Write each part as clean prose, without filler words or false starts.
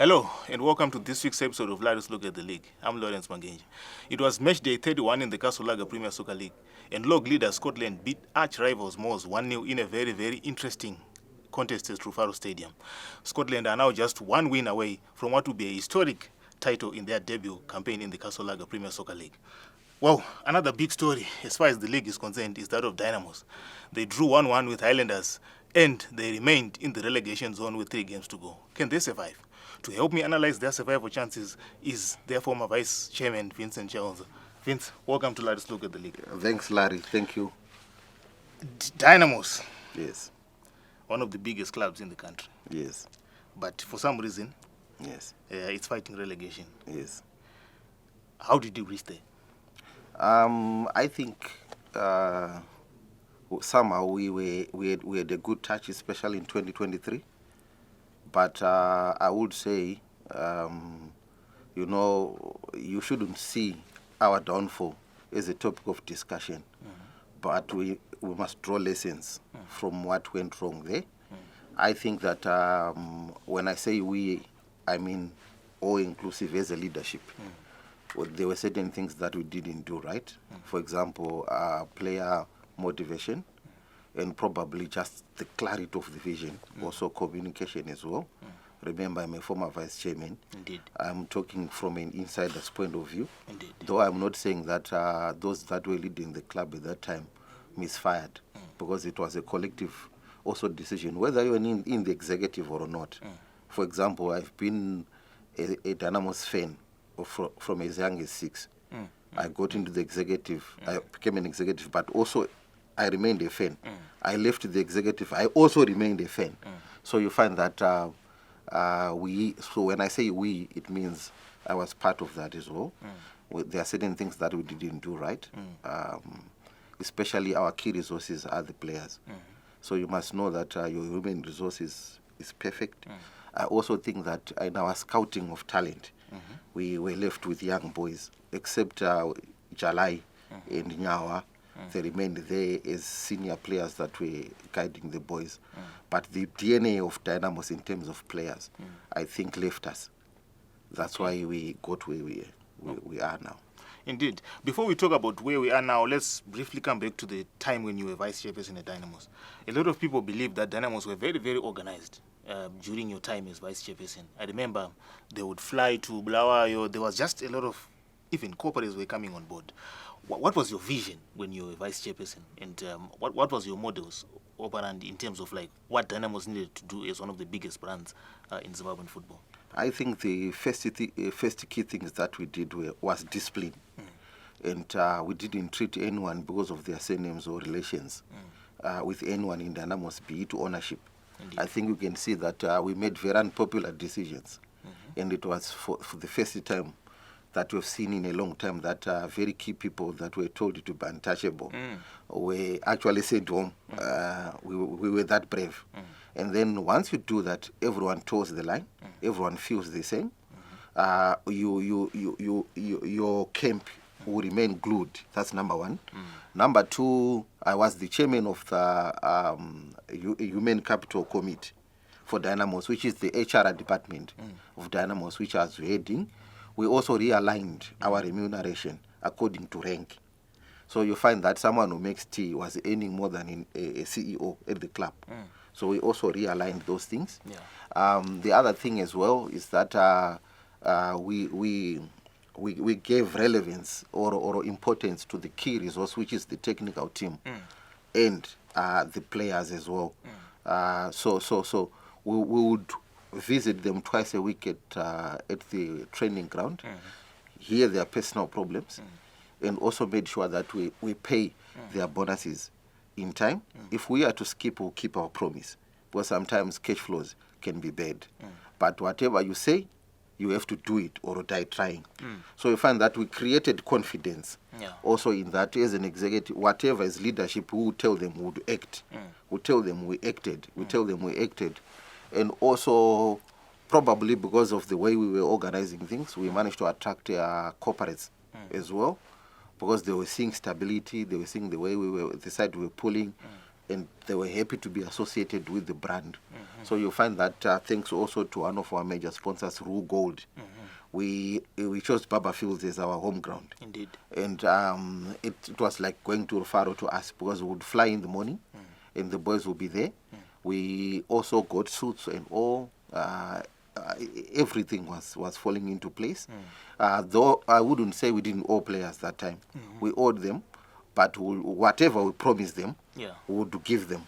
Hello, and welcome to this week's episode of Let's Look at the League. I'm Lawrence Mangenje. It was match day 31 in the Castle Premier Soccer League, and log leader Scotland beat arch-rivals Moors 1-0 in a very, very interesting contest at Trufaro Stadium. Scotland are now just one win away from what will be a historic title in their debut campaign in the Castle Premier Soccer League. Well, another big story as far as the league is concerned is that of Dynamos. They drew 1-1 with Highlanders, and they remained in the relegation zone with 3 games to go. Can they survive? To help me analyze their survival chances is their former vice chairman, Vincent Chelsea. Vince, welcome to Let's Look at the League. Thanks, Larry. Thank you. Dynamos. Yes. One of the biggest clubs in the country. Yes. But for some reason, yes, it's fighting relegation. Yes. How did you reach there? I think somehow we had a good touch, especially in 2023. But I would say, you shouldn't see our downfall as a topic of discussion. But we must draw lessons from what went wrong there. I think that when I say we, I mean all inclusive as a leadership. There were certain things that we didn't do right. For example, player motivation, and probably just the clarity of the vision, also communication as well. Remember, I'm a former vice chairman. Indeed. I'm talking from an insider's point of view. Indeed. Though I'm not saying that those that were leading the club at that time misfired, because it was a collective also decision, whether you're in the executive or not. For example, I've been a Dynamos fan from as young as 6. I got into the executive, I became an executive, but also I remained a fan. I left the executive, I also remained a fan. So you find that so when I say we, it means I was part of that as well. There are certain things that we didn't do right. Especially our key resources are the players. So you must know that your human resources is perfect. I also think that in our scouting of talent, we were left with young boys, except Jalai and Nyawa. They remained there as senior players that were guiding the boys. But the DNA of Dynamos in terms of players, I think, left us. That's why we got where we are now. Indeed. Before we talk about where we are now, let's briefly come back to the time when you were vice chairperson at Dynamos. A lot of people believe that Dynamos were very, very organized during your time as vice chairperson. I remember they would fly to Bulawayo. There was just a lot of, even corporates were coming on board. What was your vision when you were vice chairperson? And what was your models operandi in terms of like what Dynamos needed to do as one of the biggest brands in Zimbabwean football? I think the first key things that we did was discipline. And we didn't treat anyone because of their surnames or relations with anyone in Dynamos, be it ownership. Indeed. I think you can see that we made very unpopular decisions. And it was for the first time that we've seen in a long time that very key people that were told to be untouchable were actually sent home. We were that brave. And then once you do that, everyone toes the line. Everyone feels the same. Your camp will remain glued. That's number one. Number two, I was the chairman of the Human Capital Committee for Dynamos, which is the HR department of Dynamos, which I was heading. We also realigned our remuneration according to rank. So you find that someone who makes tea was earning more than a CEO at the club. So we also realigned those things. Yeah. The other thing as well is that we gave relevance or importance to the key resource, which is the technical team and the players as well. So we would visit them twice a week at the training ground, hear their personal problems, and also made sure that we pay their bonuses in time. If we are to skip, we'll keep our promise, because sometimes cash flows can be bad. But whatever you say, you have to do it or die trying. So you find that we created confidence also in that as an executive, whatever is leadership, we will tell them we would act. We tell them we acted. We tell them we acted. And also, probably because of the way we were organizing things, we managed to attract corporates as well, because they were seeing stability, they were seeing the way the side we were pulling, and they were happy to be associated with the brand. So you find that thanks also to one of our major sponsors, Rue Gold, we chose Baba Fields as our home ground. Indeed. And it was like going to Rufaro to us, because we would fly in the morning and the boys would be there. We also got suits and all. Everything was falling into place. Though I wouldn't say we didn't owe players that time. We owed them, but whatever we promised them, we would give them.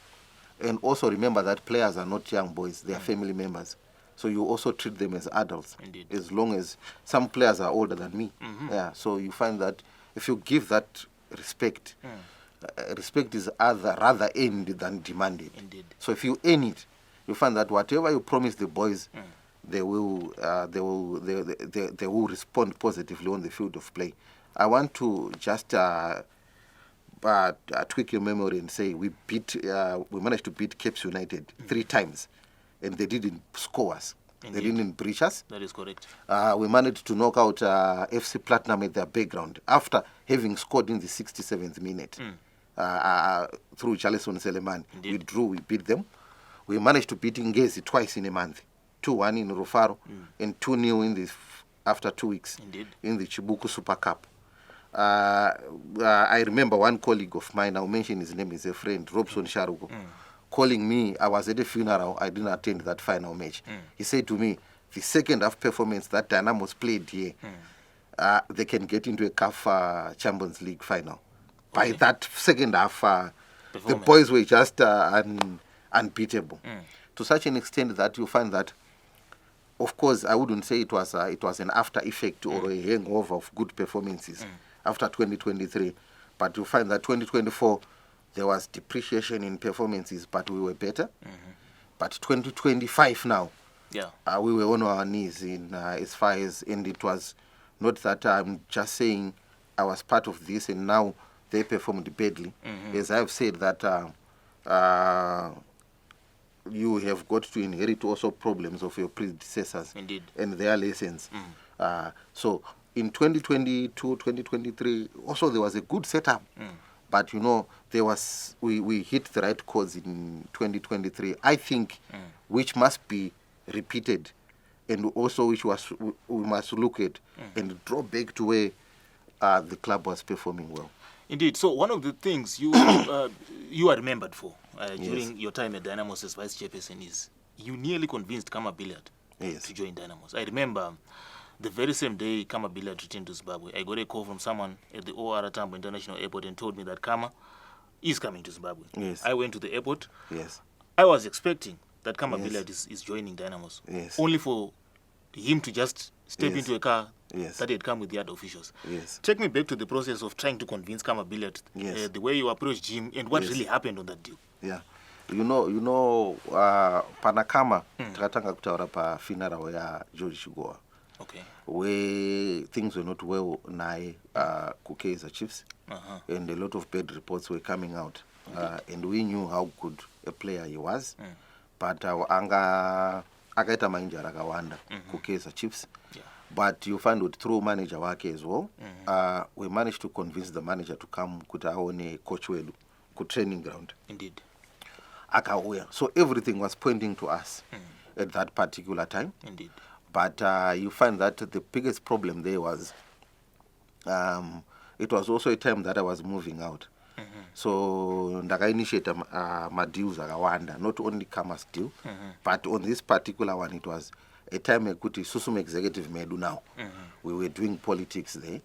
And also remember that players are not young boys, they are family members. So you also treat them as adults. Indeed. As long as some players are older than me. Yeah, so you find that if you give that respect, respect is rather earned than demanded. Indeed. So if you earn it, you find that whatever you promise the boys, they will respond positively on the field of play. I want to just tweak your memory and say we managed to beat Cape United 3 times, and they didn't score us. Indeed. They didn't breach us. That is correct. We managed to knock out FC Platinum at their background after having scored in the 67th minute through Charleson Seleman. Indeed. We drew, we beat them. We managed to beat Ngezi twice in a month, 2-1 in Rufaro and 2-0 after 2 weeks. Indeed. In the Chibuku Super Cup. I remember one colleague of mine, I'll mention his name, is a friend, Robson Sharugo, calling me. I was at a funeral, I didn't attend that final match. He said to me, the second half performance that Dynamos played here, they can get into a CAF Champions League final. By that second half, the boys were just unbeatable. To such an extent that you find that, of course, I wouldn't say it was an after effect or a hangover of good performances after 2023, but you find that 2024 there was depreciation in performances, but we were better. But 2025 now, we were on our knees in as far as, and it was not that I'm just saying I was part of this and now they performed badly. As I've said that you have got to inherit also problems of your predecessors. Indeed. And their lessons. So in 2022, 2023, also there was a good setup. But you know, we hit the right chords in 2023, I think, which must be repeated, and also which we must look at and draw back to where the club was performing well. Indeed. So one of the things you you are remembered for during your time at Dynamos as vice chairperson is you nearly convinced Kama Billiard to join Dynamos. I remember the very same day Kama Billiard returned to Zimbabwe, I got a call from someone at the OR Tambo International Airport and told me that Kama is coming to Zimbabwe. Yes. I went to the airport. Yes. I was expecting that Kama Billiard is joining Dynamos. Yes. Only for him to just step into a car Yes. that had come with the other officials. Yes. Take me back to the process of trying to convince Kama Billiard, the way you approached him and what really happened on that deal. Yeah. You know, Panakama, takatanga kutaura pa funeral ya George Shigoa. Okay. Where things were not well nae Kukeiza Chiefs, and a lot of bad reports were coming out. And we knew how good a player he was. But akaita mainjara akawanda Kukeiza Chiefs. But you find it through manager wake as well. We managed to convince the manager to come kuti aone coach wedu ku training ground. Indeed. Akauya. So everything was pointing to us at that particular time. Indeed. But you find that the biggest problem there was it was also a time that I was moving out. So ndaka initiate my deals akawanda, not only Kama's deal, but on this particular one it was a time ekuti susum executive medu now. We were doing politics there,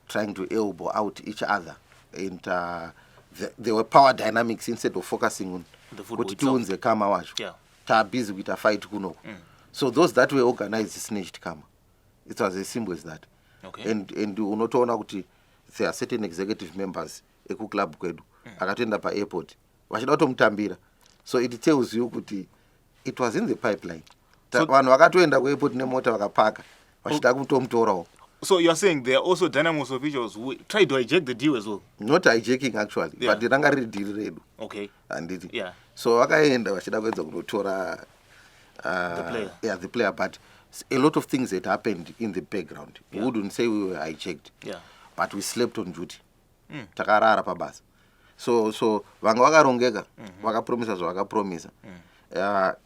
trying to elbow out each other, and there were power dynamics instead of focusing on the football itself. Kama wacho. Ta busy with a fight kuno. So those that were organized snatched Kama. It was as simple as that. Okay. And unotoona kuti there are certain executive members eku club kwedu akatenda pa airport vachida kutomutambira. So it tells you kuti it was in the pipeline. Vanhu vakatoenda ku airport nemota vakapaka vachida kutomutorawo. So you are saying there are also Dynamos officials who tried to hijack the deal as well? Not hijacking actually, but ranga riri deal redu. Okay. Anditi. Yeah. So vakaenda vachida kuedza kunotora the player. Yeah, the player, but a lot of things that happened in the background. We wouldn't say we were hijacked. Yeah. But we slept on duty. Takarara pabasa. so vanga vakarongeka vakapromisa zvavakapromisa.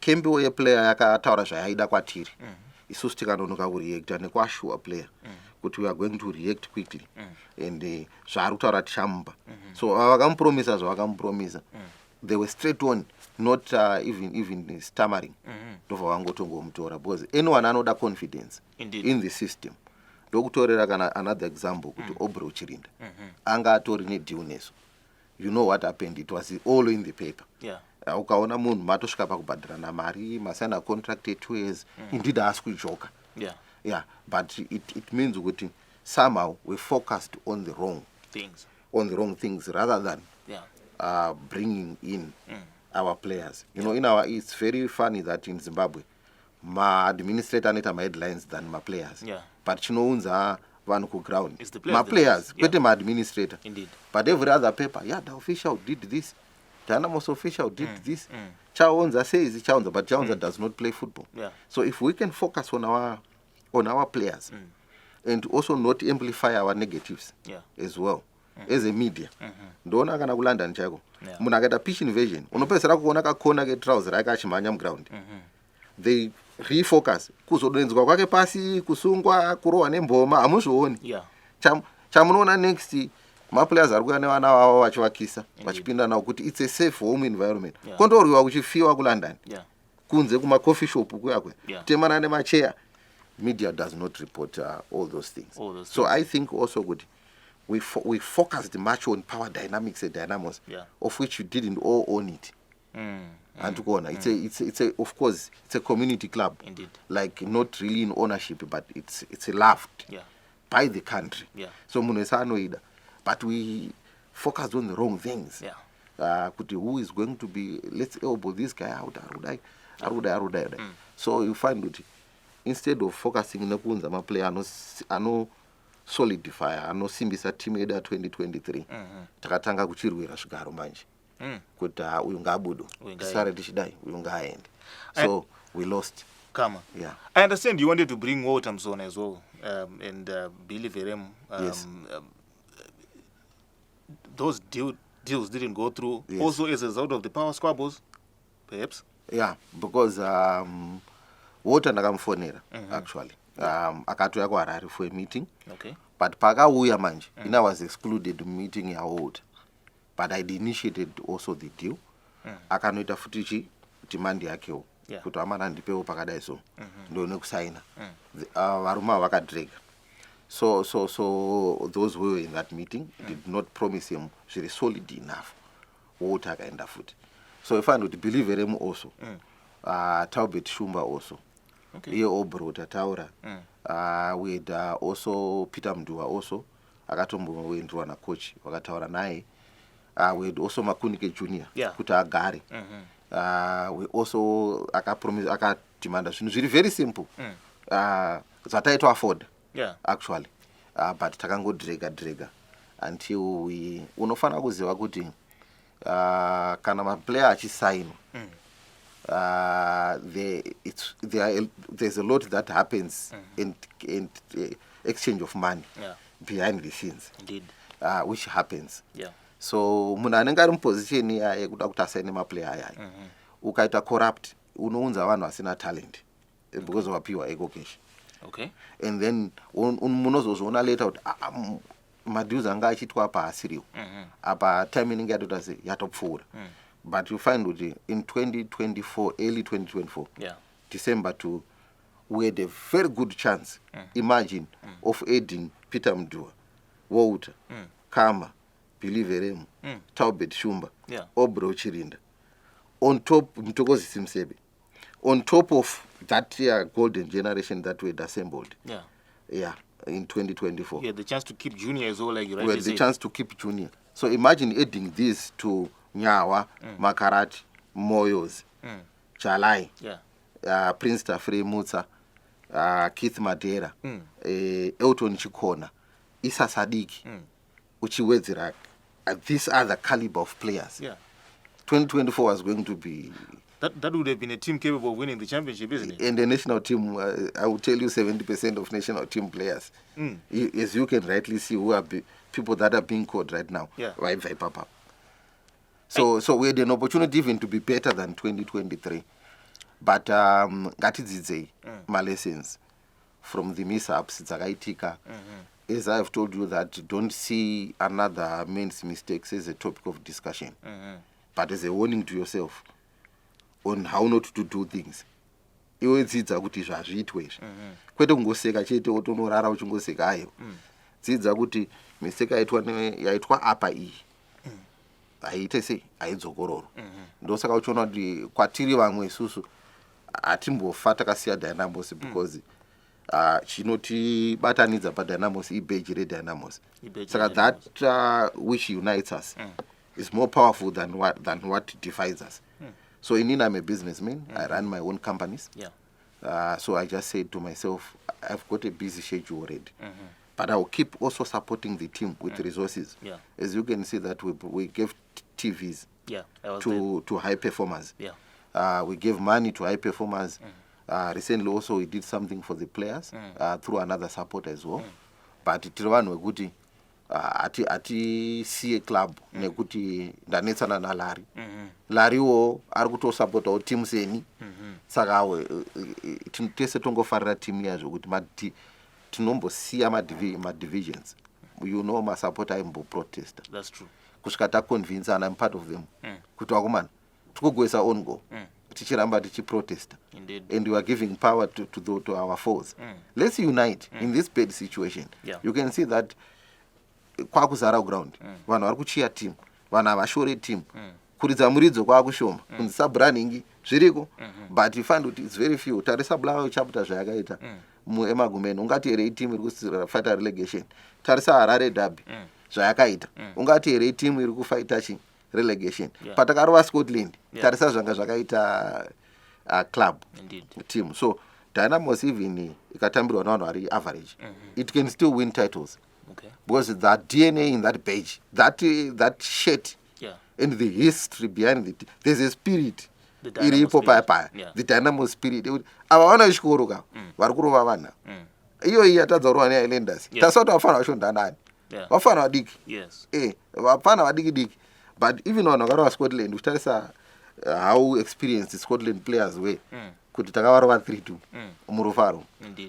Kempi yeplayer yakataura zvayaida kwatiri, isusu tikanonoka kureacta nekuashua player kuti we are going to react quickly and zvaari kutaura tichamupa. So vakamupromisa zvavakamupromisa, they were straight on, not even stammering. Ndobva vangotongomutora because anyone anoda confidence in the system. Ndokutorera kana another example kuti Obro Chirinda anga atori nedeal neso. You know what happened, it was all in the paper. Ukaona munhu matosvika pakubhadharana mari masana contract 2 years, indeed aasi kujoka. But it means kuti somehow we focused on the wrong things rather than bringing in our players. You know, it's very funny that in Zimbabwe ma administrator aneta ma headlines than ma players. But chinounza vanhu ku ground ma players kwete ma administrator. Indeed. But every other paper, the official did this, Dynamos official did this, Chaonza says Chaonza, but Chaonza does not play football. So if we can focus on our players and also not amplify our negatives as well as a media, ndona kana kulanda nchako munhu akaita pitch invasion unopedzera kuona kakona ke trouser akachimhanya muground, they refocus kuzodonzwa kwake pasi, kusungwa, kurohwa nemboma, hamuzvioni. Chamunoona next ma players ari kuya nevana vavo vachivakisa vachipinda nawo kuti it's a safe home environment. Kondorwiwa kuchifiwa kuLondon kunze kuma coffee shop kuyakwe temana nemacheya. Media does not report all those things. So I think also good we focused much on power dynamics at Dynamos, of which you didn't all own it. And to go on, it's a of course it's a community club. Indeed. Like not really in ownership, but it's loved by the country. So munesanoida, but we focused on the wrong things. Who is going to be, let's elbow this guy out, Arudai. So you find that instead of focusing on the ma player ano solidify ano simbisa team eda 2023 takatanga kuchirwira zvigaro manje kuti uyu ngabudo sare tichidai uyu ngaende, so we lost. Kama. I understand you wanted to bring Fanzonezw as well, and Billy Verem. Those deals didn't go through. Also as a result of the power squabbles, perhaps. Because Water ndakamfonera actually akatouya kuHarare for a meeting. But pakauya manje ina was excluded meeting yaWater, but I initiated also the deal. Akanoita futi demand yakewo kuti amana ndipewo pakadai so ndone kusaina varuma vakadrega. So those who were in that meeting did not promise him very solid enough. Water akaenda futi. So I find out believe him also. Taubet Shumba also. Iye Obro tataura. We had also Peter Mdua also akatomboendwa na coach wakataura naye. We had also Makunike Junior kuti agare. We also akademanda zvinhu zviri very simple zvataitwa afford actually, but takangodrega until we unofana kuziva kuti kana maplayer achisainwa there's a lot that happens in exchange of money behind the scenes. Indeed. Which happens. So munhu anenge ari muposition yekuda kuti asaine maplayer aya ukaita corrupt unounza vanhu vasina talent because wapiwa ego cash. And then munozozviona later kuti madeals anga achitwa apa asiriwo apa time inenge yatota sei yatopfuura. But you find that in 2024, early 2024, December 2, we had a very good chance, imagine, of adding Peter Mdua, Water, Kama, Billy Verem, Taubet Shumba, Obro Chirinda. On top, Mtokozi Simsebe. On top of that golden generation that we had assembled. In 2024. We had the chance to keep Junior as well, like you rightly said. We had the chance to keep Junior. So imagine adding this to Nyawa, Makarati, Moyos, Chalai, Prince Tafre Mutsa, Keith Madera, Elton Chikona, Issa Sadiki, Uchiwezirak. These are the caliber of players. 2024 was going to be... That would have been a team capable of winning the championship, isn't it? And the national team, I will tell you 70% of national team players, as you can rightly see, who are people that are being called right now, by Papa. So we had an opportunity even to be better than 2023. But ngatidzidzei my lessons from the mishaps dzakaitika. As I've told you that don't see another man's mistakes as a topic of discussion, but as a warning to yourself on how not to do things. Iwe dzidza kuti zvazviitwe izvi kwete kungoseka chete wotonorara uchingoseka ayo dzidza kuti mistake yaitwa apa iyi aiite sei aidzokororo ndosaka uchiona kuti kwatiri vamwe isusu hatimbofa takasiya Dynamos because chinotibatanidza paDynamos ibheji reDynamos. Saka that which unites us is more powerful than what divides us. So in I'm a businessman. I run my own companies. So I just said to myself, I've got a busy schedule already. But I will keep also supporting the team with resources. As you can see that we gave TVs to high performers. We gave money to high performers. Recently also we did something for the players through another support as well. But tiri vanhu vekuti atisiye club nekuti ndanetsana naLari. Lariwo ari kutosapotawo team seni. Saka tese tongofarira team yazvo kuti tinombosiya ma-divisions. You know masupporter aimboprotesta. That's true. Kusvika taconvince and I'm part of them. Kuti wakomana tikugoisa on go. Tichiramba tichiprotesta. And we are giving power to our foes. Let's unite in this bad situation. You can see that kwakuzara ground. Vanhu vari kuchiya team. Vanhu havashore team. Kuridza muridzo kwakushoma. Kunzi sub-running zviriko. But you find that it's very few. Tarisa Blanco chapter zvayakaita. Emagumeni ungati here team iri kufighta relegation. Tarisa Harare derby zvayakaita. Ungati here team iri kufighta relegation. Patakarova Scotland. Tarisa zvanga zvakaita club team. So Dynamos even ikatambirwa navanhu vari average. It can still win titles. Because that DNA in that page, that shirt, and the history behind it, there's a spirit. The Dynamo spirit. Avaona chikoro ka vari kurova vana. Iyo iyi yatadzaurwa neIslanders. Tasoti vafana vashonda nani. Vafana vadiki. Vafana vadiki diki. But even vanhu vakarova Scotland, uchitarisa how experienced Scotland players were. Kuti takavarova 3-2 murufaro.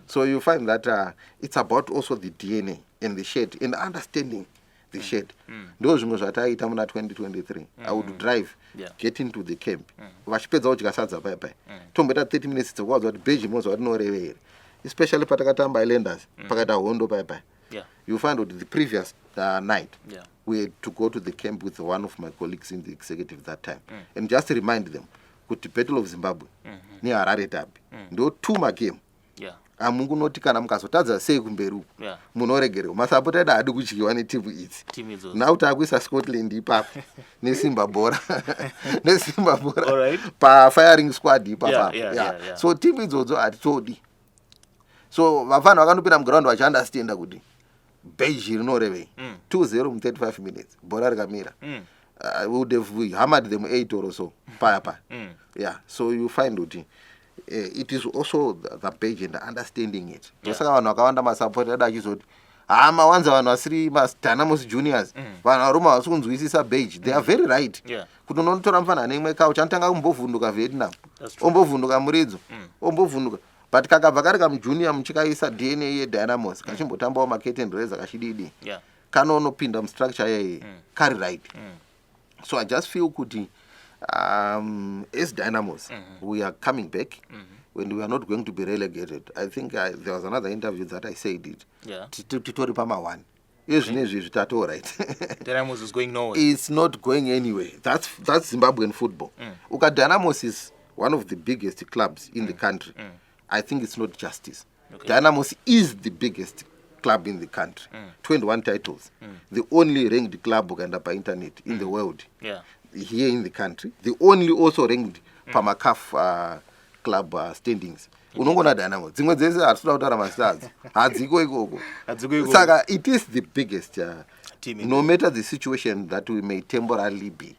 So you find that it's about also the DNA and the shed and understanding the shed. Those zvimwe zvataita muna 2023. I would drive, get into the camp. Vachipedza uchikasadza pai. Tomboita 30 minutes dzokwaza kuti Belgium was watinorevera. Especially patakatamba Islanders, pakata hondo pai. You find that the previous night, we had to go to the camp with one of my colleagues in the executive that time and just remind them kuti Battle of Zimbabwe ni Harare derby. Ndo tuma game. Amungunoti kana mukazotadza sei kumberi uko munoregerwa masapota edu adi kudyiwa netimu idzi now takuisa Scotland ipapo nesimba bora pafiring squad ipapo so timu idzodzo hatitodi. So vafana vakanopinda muground vachiunderstanda kuti beji rinorevei 2-0 mu 35 minutes bora rikamira. We would have hammered them 8 or so paya. So you find kuti it is also the page and understanding it. Saka vanhu vakawanda masupporter edu achizoti mawanza vanhu vasiri Dynamos juniors vanhu varuma vasi kunzwisisa beige. They are very right. Kuti unotora mufana neimwe kawo chanotanga kumbovhunduka Vietnam ombovhunduka muridzo ombovhunduka but kakabva kari kamujunior muchikaisa DNA yeDynamos kachimbotambawo maketen race kachididi kanonopinda mustructure yeye kari right. So I just feel kuti as Dynamos, we are coming back when we are not going to be relegated. I think there was another interview that I said it. Titori Pama 1. Dynamos is going nowhere. It's not going anywhere. That's Zimbabwean football. Dynamos is one of the biggest clubs in the country. I think it's not justice. Dynamos is the biggest club in the country. 21 titles. The only ranked club by internet in the world. Here in the country, the only also ranked Pamakaf club standings. Unongona Dynamo. Zimwe dzese hatinoda kutaura mazita hadziko ikoko. Saka it is the biggest team. No matter the situation that we may temporarily be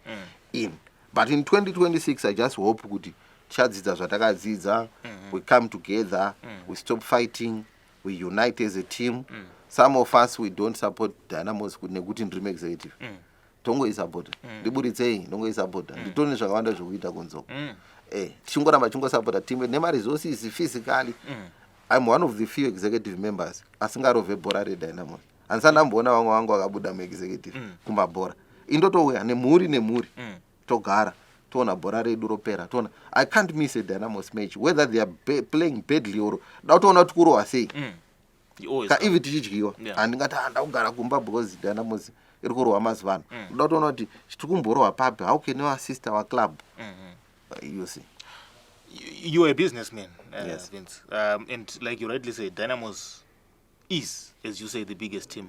in. But in 2026, I just hope kuti chadzidza zvatakadzidza, we come together, we stop fighting, we unite as a team. Some of us, we don't support Dynamos nekuti ndiri executive. tongoisapota ndiburitsei ndongoisapota nditone zvakawanda zvokuita kunzoko tichingoramba chingosapota timu nemaresources physically. I'm one of the few executive members asingarovhe bhora reDynamos. Handisandamboona vamwe vangu vakabuda muexecutive kumabhora. Indotouya nemhuri togara toona bhora redu ropera toona. I can't miss a Dynamos match whether they are playing badly or dautoona kuti kurohwa sei. Even tichidyiwa handingati handakugara kumba because Dynamos iri kurohwa mazuva ano. Dautoona kuti tiri kumborohwa papi, how can you assist our club? You see. You're a businessman, yes. Vince. And like you rightly say, Dynamos is, as you say, the biggest team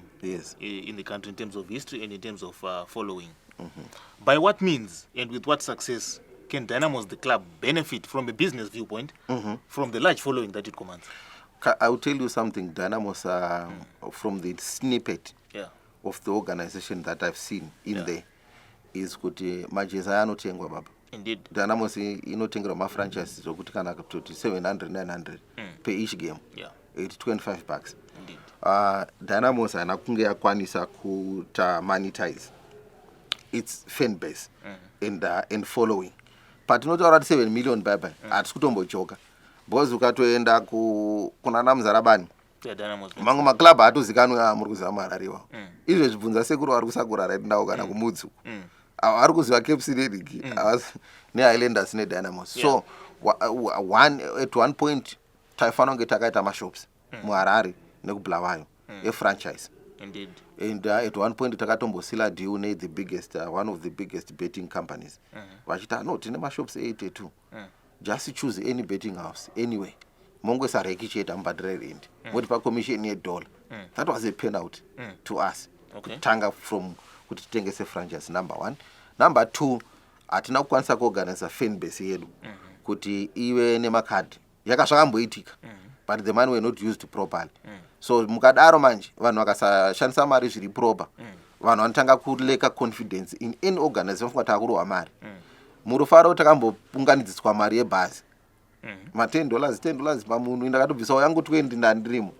in the country in terms of history and in terms of following. By what means and with what success can Dynamos, the club, benefit from a business viewpoint from the large following that it commands? I will tell you something. Dynamos, from the snippet of the organization that I've seen in there, is kuti majeza anotengwa baba. Indeed. Dynamos inotengerwa mafranchises zokuti kana kuti 700 900 per each game. It's $25. Indeed. Dynamos haina kunge yakwanisa kuta monetize its fan base and following. But tinotaura kuti 7 million bye hatisi kutombojoka. Because ukatoenda kuna namuzarabani mamwe maklub haatozikanwa muri kuzama marariwa. Izvo zvibvunza sekuru vari kusakura right now kana kumudzu. Ari kuziva Cape City League neHighlanders neDynamos. So at one point taifanira kunge takaita mashops muHarare nekubulawayo franchise. Indeed. And at one point takatombosila deal the biggest one of the biggest betting companies. Vachita no tine mashops 82. Just choose any betting house anyway. Mongoesa rekicheta mbadire rent. What pa commission $1. That was a payout to us. Okay. Tanga from kuti titengese franchise number 1. Number 2, atina kukwanisa kuorganize fan base yedu kuti iwe nemakadi yakazvakamboitika but the money were not used properly. So mukadaro manje vanhu vakasashandisa mari zviri proper vanhu vanotanga kuleka confidence in any organization funga takurohwa mari. Murufaro takambounganidziswa mari yebhazi $10 pamunhu ndakatobvisawo yangu 20 ndandirimo.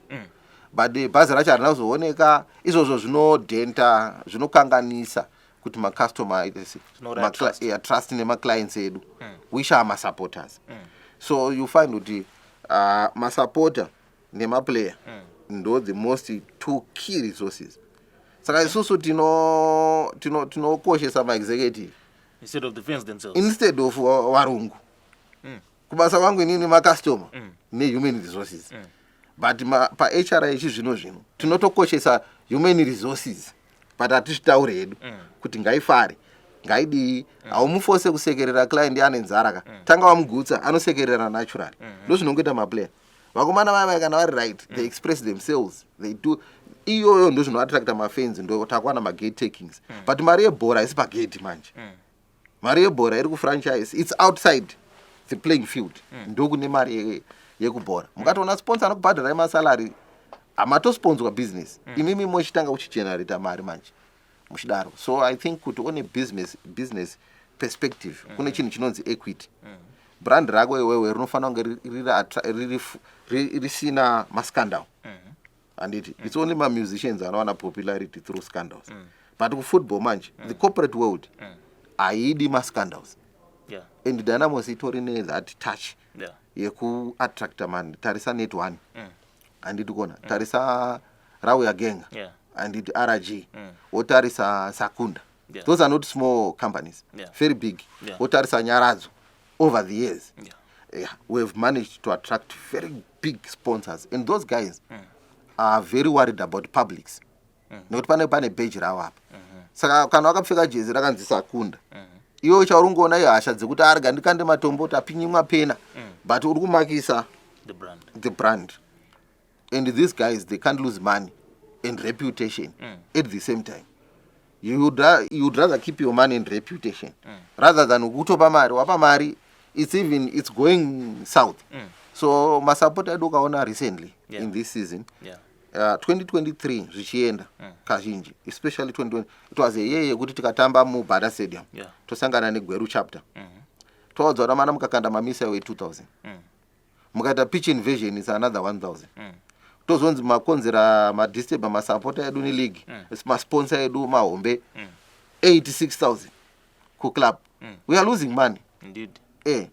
But bhazi racho harina kuzooneka. Izvozvo zvinodhenta zvinokanganisa kuti macustomer trust nemaclients edu which are masupporters. So you find kuti masupporter nemaplayer ndo the most two key resources. Saka isusu tinokoshesa maexecutive instead of the fans themselves, instead of varungu. Kubasa wangu inini macustomer ne-human resources. But pa HRI zvino tinotokoshesa human resources but hatizvitauri hedu kuti ngaifare ngaidii. Haumufose kusekerera client ane nzara tanga wamugutsa anosekerera naturally. Ndo zvinongoita maplayer vakomana vaya kana vari right they express themselves they do. Iyoyo ndo zvinoattracta mafans ndo takwana magate takings. But mari yebhora haisi pagate manje. Mari yebhora iri kufranchise it's outside the playing field. Ndo kune mari yekubhora. Mukatoona sponsor anokubhadharai masalary hamatosponzwa business. Imimi mochitanga kuchigenerata mari manje muchidaro. So I think kuti one business perspective kune chinhu chinonzi equity. Brand rako iwewe rinofanira kunge risina mascandal. And it's only my musicians anowana popularity through scandals. But football manje the corporate world haidi mascandals. And Dynamos itori that touch yeku attracta man. Tarisa Net 1 and it gona tarisa Rawia Gang and it RG or tarisa Sakunda. Those are not small companies, very big. Or tarisa Nyarazo. Over the years we've managed to attract very big sponsors and those guys are very worried about publics. Nokuti pane page rawo apa. Saka kana wakapfeka jezi rakanzi Sakunda iwe uchaurungoona ihasha dzekuti arga ndikande matombo tapinyimwa pena but uri kumakisa the brand. And these guys they can't lose money and reputation at the same time. You'd rather keep your money and reputation rather than ukutopa mari wapa mari it's going south. So masupporter edu kaona recently in this season 2023 zvichienda kazhinji especially 2020 it was a year yekuti tikatamba muBada Stadium tosangana neGweru chapter toudza kuti mana mukakanda mamisa we 2000 mukaita pitch invasion is another 1000 tozonzi makonzera madisturb masupporter edu ni league masponsor edu mahombe 86,000 club. We are losing money. Indeed.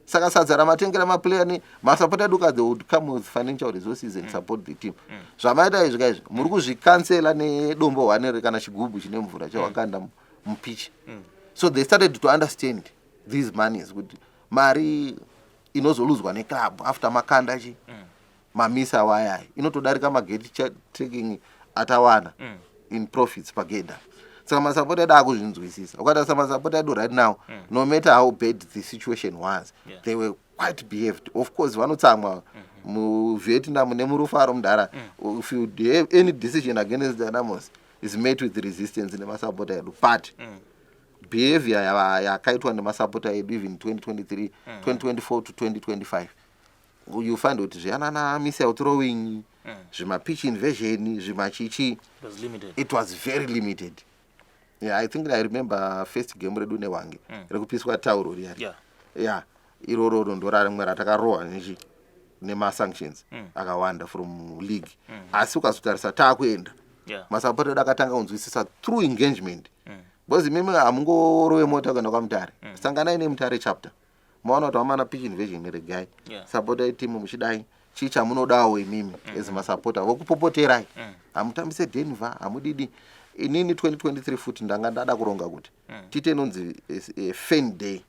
Saka sadza ramatengera maplayer ni masupporter duka, they would come with financial resources and support the team. Zvamaita izvi guys, muri kuzvikansela nedombo hwanere kana chigubu chine mvura chawakanda mupitch. So they started to understand these monies, kuti mari inozoluzwa neclub after makanda chi mamisa waya inotodarika magate taking atawana in profits pagenda. Saka masupporter da kuzvinzwisisa. Ukata sama supporter right now, no matter how bad the situation was, they were quite behaved. Of course, vanotsamwa mu Vietnam nemurufaro mudara. If you have any decision against the Dynamos, is met with resistance in the supporter. But behavior yakaitwa nemasupporter even 2023, 2024 to 2025. You find out zviyanana missile throwing, zvima pitch invasion, zvima chichi. It was very limited. Yeah, I think I remember first game redu newange. Rekupiswa tauro riya. Yeah. Iroro ndora rimwe ratakarowa nechi nema sanctions akawanda from league. Asi ukazotarisa takuenda. Masupporter akatanga kunzwisisa through engagement. Because mimi amungorowe mota kana kwamutare. Sangana ine mutare chapter. Maona kuti amana pitch invasion neregai. Supporter team muchidai chicha munodawo imimi as masupporter wokupopoterai. Amutambise Denver, amudidi inini 2023 futi ndanga ndada kuronga kuti tite nonzi fan day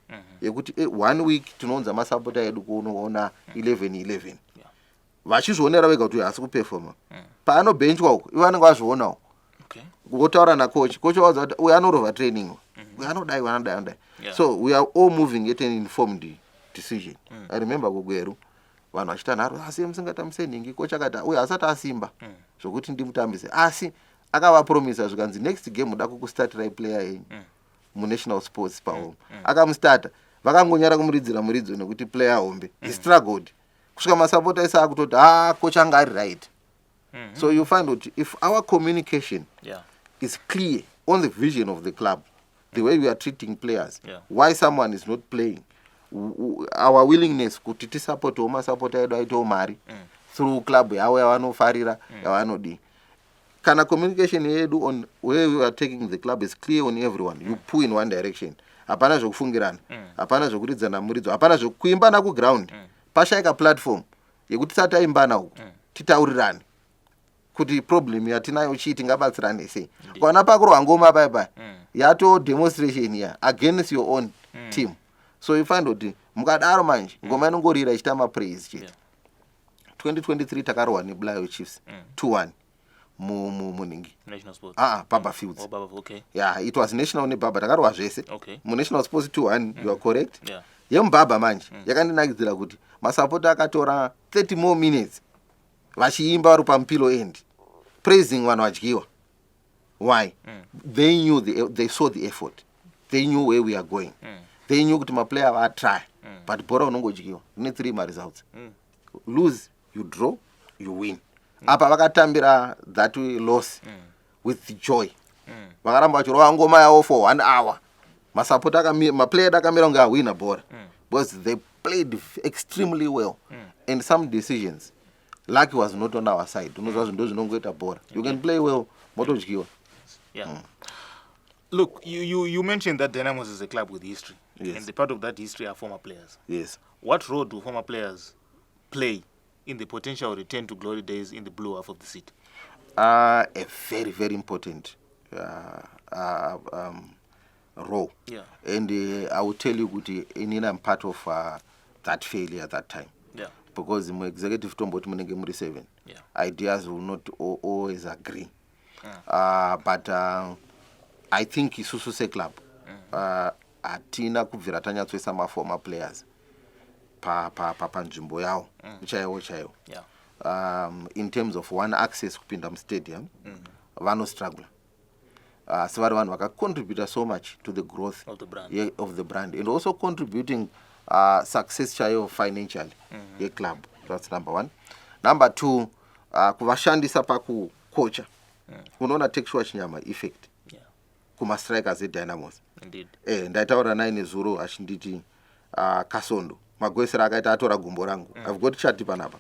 yekuti 1 week tinonza masupporter edu kuona 11 vachizvionera vega kuti asi kuperforma paano benchwa uko ivo vanenge vazvionawo kutaura nacoach waudza kuti uyu anorova training uyu anodai. So we are all moving at an informed decision. I remember kugweru vanhu vachitanharo asi musingatambise nhingi coach akati uyu asati asimba zvokuti ndimutambise asi akavapromisa zvikanzi next game uda kukustartira player yenyu munational sports pahome akamustarta vakangonyara kumuridzira muridzo nekuti player hombe he struggled kusvika masupporter ese akutoti coach anga ari right. So you find out if our communication is clear on the vision of the club, the way we are treating players, why someone is not playing, our willingness kuti tisupport masupporter edu aite mari through club yawo yavanofarira yavanodi. Kana communication yedu on where we are taking the club is clear on everyone, you pull in one direction. Hapana zvokufungirana, hapana zvokuridzana muridzo, hapana zvokuimbana ku ground. Pashaika platform yekuti sataimbana uko titaurirane kuti problem yatinayo chiti ngabatsirane sei. Kana pakurwa ngoma bye yato demonstration ya against your own team. So you find out mukadaro manje ngoma inongorira ichita praise chete. 2023 takarwa neBlayo Chiefs 2-1. Muningi National Sports. Baba Fields. Baba, okay. Yeah, it was national ne Baba takarwa zvese. Okay. National Sports 2-1, you are correct. Yeah. Yembaba manje yakandinakidzira kuti masupporter akatora 30 more minutes vachiimba vari pampilo end praising vanhu vadyiwa. Why? They knew they saw the effort. They knew where we are going. They knew kuti maplayer va try. But bora unongodyiwa. Need 3 results. Lose, you draw, you win. Apa vakatambira that loss with joy. Vakaramba vachirova ngoma yavo for 1 hour. Maplayer akamira kunge awina bora. Because they played extremely well. And some decisions, luck was not on our side. You can play well, motodyiwa. Look, you mentioned that Dynamos is a club with history. Yes. And the part of that history are former players. Yes. What role do former players play in the potential return to glory days in the blue half of the city? A very, very important role. Yeah. And I will tell you, I'm part of that failure at that time. Yeah. Because my executive tombot munenge muri 7. Yeah. Ideas will not always agree. But I think isusu se club atina kubvira tanyatsvesa former players panzvimbo yawo chaiwo. In terms of one access kupinda stadium, vano struggle. So vari vanhu vakacontribute so much to the growth of the brand. And also contributing success chaiyo financially club. That's number 1. Number 2, kuvashandisa pakukocha unoona textual chinyama effect kuma strikers eDynamos. Indeed. Ndaitaura naye nezuro achinditi Kasondo magoesera akaita atora gumbo rangu I've got chati panapa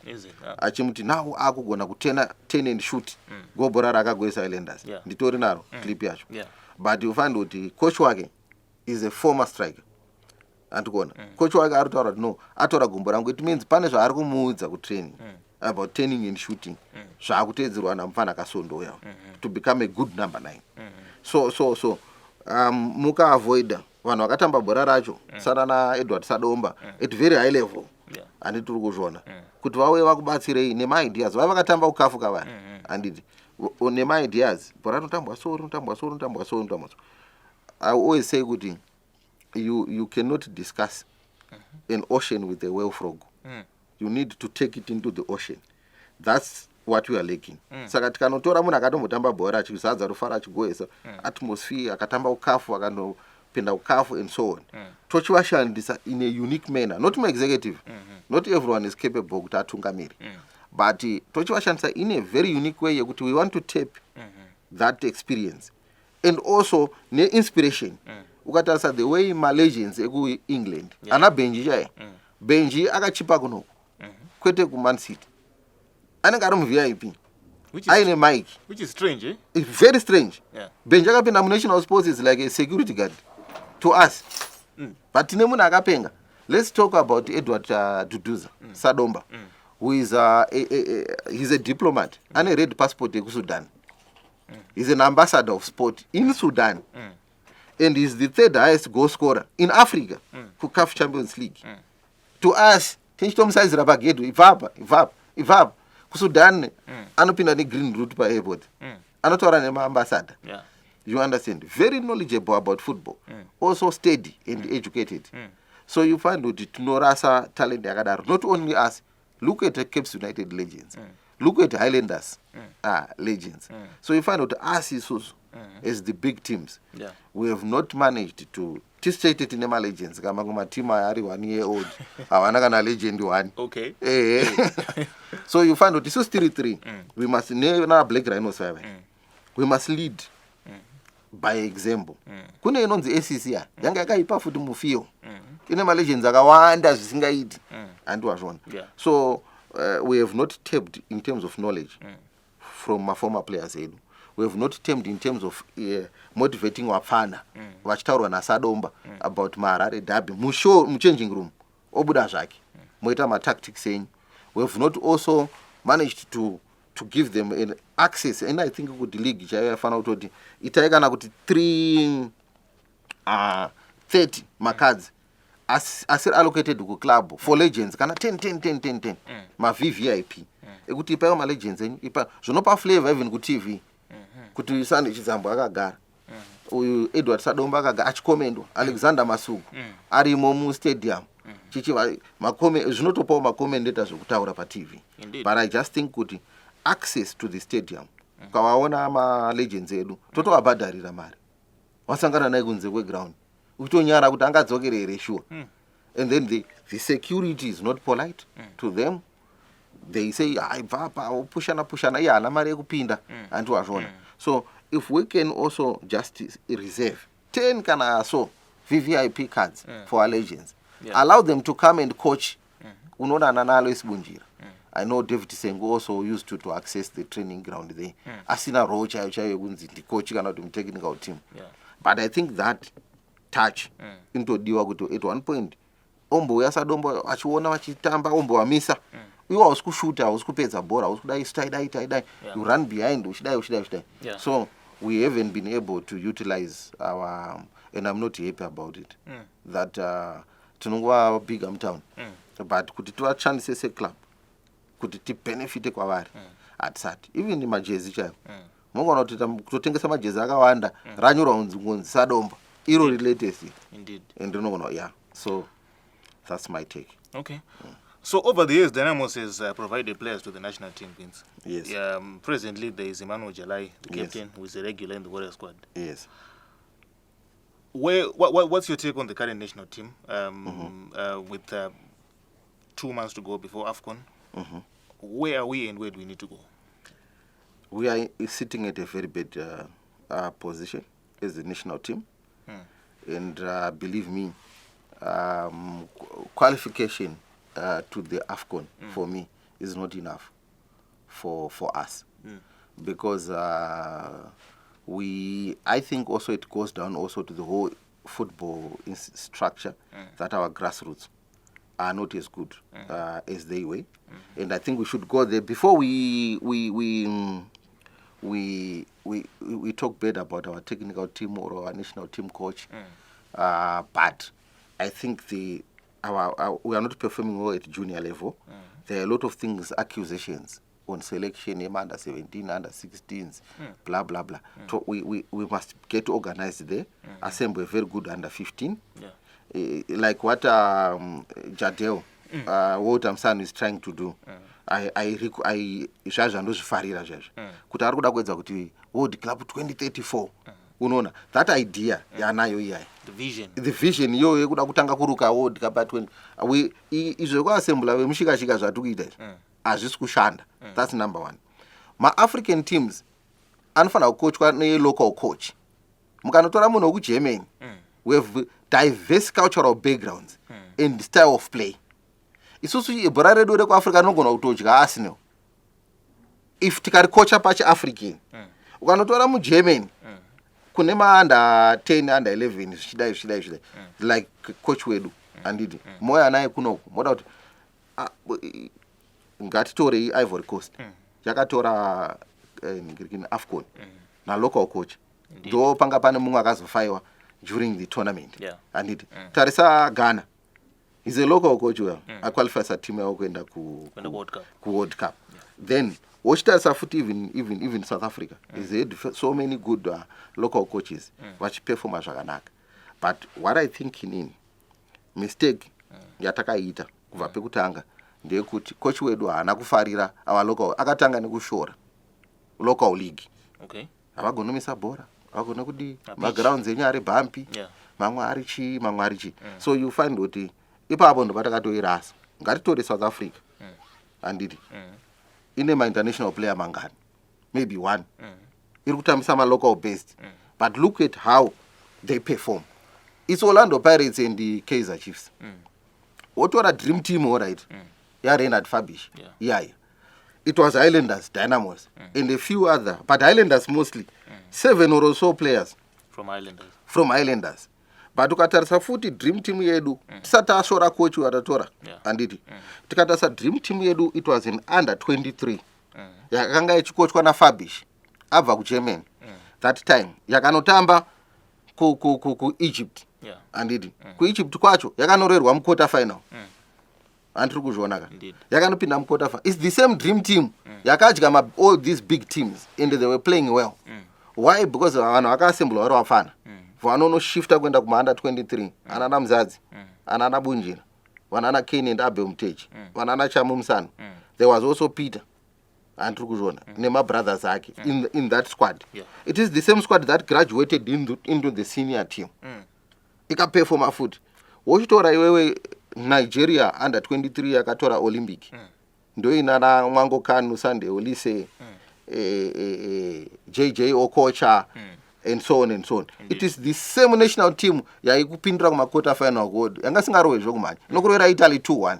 achimuti nawo akugona kutena 10 and shoot gobora rakagoesa Islanders nditori naro clip yacho but you find kuti coach wake is a former striker andikona coach wake aritaura no atora gumbo rangu it means pane zvaari kumuudza kutraining about turning and shooting zvaakutedzerwa namufana kasondoya to become a good number 9 so muka avoida vanhu vakatamba bhora racho sara naEdward Sadomba at very high level and tiri kuzvona kuti vauye vakubatsirei nemaideas vakatamba ukafu kavanhu anditi nemaideas bhora rinotambwa so I always say kuti you cannot discuss an ocean with a whale frog you need to take it into the ocean. That's what we are lacking. Saka tikanotora munhu akatombotamba bhora achizadza rufara achigoesa atmosphere akatamba ukafu akandopinda ukafu and so on. Tochivashandisa in a unique manner, not my executive. Not everyone is capable kuti atungamiri. But tochivashandisa in a very unique way yekuti we want to tap that experience and also ne inspiration. Ukatarisa the way Malaysians eku England ana Benji chaya. Benji akachipa kuno kwete ku Man City anenge ari mu-VIP aine mic, which is strange, eh? It's very strange. Benji akapinda mu-national sports is like a security guard to us but tine munhu akapenga. Let's talk about Edward Duduza Sadomba who is he's a diplomat ane red passport eku Sudan. He's an ambassador of sport in Sudan and he's the third highest goal scorer in Africa ku CAF Champions League. To us tinchitomsaizira pagedho ivapa kusudan anopinda negreen route paairport anotaura nemaambassador. You understand, very knowledgeable about football, also steady and educated. So you find kuti tinorasa talent yakadaro. Not only us, look at the Cape United legends, look at Highlanders legends. So you find out us is also as the big teams we have not managed to tistate nema legends kama kuma team ari 1 year old hawana kana legend one. Okay. So you find out this is 3 we must na Black Rhinos 5 we must lead by example. Kune inonzi ACC yanga yakaipa futi mufio ine ma legends akawanda zvisingaiti andiwazvona. So we have not tapped in terms of knowledge from my former players edu. We have not tapped in terms of motivating wapfana vachitaurwa naSadomba about Maharare derby mu changing room obuda zvake moita ma tactics enyu. We have not also managed to give them an access, and I think kuti league chayafana kutoti itai kana kuti 30 macards as allocated ku club for legends kana 10 ma VVIP ekuti ipayo ma legends enyu ipa zvonopa flavor even ku TV kuti Sunday Chizambo akagara uyu Edward Sadomba akagara achikomendwa Alexander Masuku arimo mu stadium chichiva zvinotopawo makomendators zvokutaura pa TV. But I just think kuti access to the stadium ukawaona ma legends edu totovabhadharira mari wasangana naye kunze kweground utonyara kuti angadzokere here sure. And then the security is not polite to them. They say ibvapa pushana iye haana mari yekupinda andiwazvona. So if we can also just reserve 10 kana so VVIP cards for our legends, allow them to come and coach. Unoona Nanalo Isibunjira, I know David Sengo also used to access the training ground there. Asina role chayo kunzi ndi coach kana kuti technical team. But I think that touch into diwa kuti at one point ombo yaSadomba achiona vachitamba ombo wamisa iwe hausikushuta hausikupedza bhora hausikudai dai you run behind uchidai. So we haven't been able to utilize our, and I'm not happy about it, that tinongova big town but kuti tivachandise seclub kuti tibenefite kwavari hatisati. Even majezi chayo mongona kuti kutotengesa majezi akawanda ranyorwa ngonzi Sadomba iro latest indeed and ndinogona so that's my take. Okay. So over the years, Dynamos has provided players to the national team, Vince. Yes. Presently, there is Emmanuel Jalai, the captain, who is a regular in the Warrior squad. Yes. What's your take on the current national team with 2 months to go before AFCON? Where are we and where do we need to go? We are sitting at a very bad position as the national team. And believe me, qualification to the AFCON for me is not enough for us, because I think also it goes down also to the whole football structure, that our grassroots are not as good as they were, and I think we should go there before we talk bad about our technical team or our national team coach. But I think we are not performing well at junior level. There are a lot of things, accusations on selection, under 17, under 16s, blah blah blah. So we must get organized there, assemble a very good under 15. Like what Jadeo, what Amsan is trying to do. Zvaizvo ndozvifarira zvazvo kuti ari kuda kuedza kuti World Club 2034 unoona that idea yanayo iyaya, the vision iyo yekuda kutanga kuruka World Cup 20 izvo kwaasembla vemushikashika zvati kuita izvi hazvisi kushanda. That's number one. Ma-African teams anofanira kucoachwa ne-local coach. Mukanotora munhu wekuGermany, we have diverse cultural backgrounds and style of play. Isusu bhora redu rekuafrica rinogona kutodya Arsenal if tikaricoacha pachiafrican. Ukanotora muGermany kune maunda 10 under 11 zvichidai like coach wedu andidi moyo naye kunoku moda kuti ngatitorei Ivory Coast yakatora AFCON na local coach ndo panga pane mumwe akazofaiwa during the tournament andidi tarisa Ghana, he's a local coach well. I qualify as a team yao kuenda ku World Cup. Then Washington futi even South Africa is had so many good local coaches which perform zvakanaka. But what I think in mistake yatakaita kubva pekutanga ndeyekuti coach wedu haana kufarira our local, akatanga nekushora local league. Avagonomisa bhora, avagona kudi magrounds enyu ari bumpy, mamwe ari chi. So you find kuti ipapo ndo patakatoirasa. Ngatitore South Africa anditi ine ma-international player mangani, maybe one, iri kutambisa ma-local based, but look at how they perform. It's Orlando Pirates and the Kaizer Chiefs. What were a dream team, all right? Reinhard Fabish. It was Islanders, Dynamos, and a few other, but Islanders mostly. 7 or so players from Islanders. But ukatarisa futi dream team yedu tisati ashora coach watatora anditi tikatarisa dream team yedu, it was in under 23 yakanga ichikochwa na Fabish abva kuGermany that time, yakanotamba ku Egypt anditi ku Egypt kwacho yakanorerwa mu quarter final andiri kuzviona ka yakanopinda mu quarter final. It's the same dream team yakadya all these big teams and they were playing well. Why? Because vanhu vakaassemble vari vafana vanonoshifta kuenda kuma-under 23, anana Mzadzi, anana Bunjira, vanana Kane and Abel Mteji, vanana Chamu Msano. There was also Peter andiri kuzviona nema-brothers ake in that squad. It is the same squad that graduated into the senior team. Ikaperforma futi. Wochitora iwewe Nigeria under 23 yakatora Olympic. Ndo inana Mwango Kanu, Sunday Olise, JJ Okocha, and so on and so on. Indeed. It is the same national team yaikupindira kuma quarter final gold. Yanga singarowe zvokumanya. Nokurwera Italy 2-1.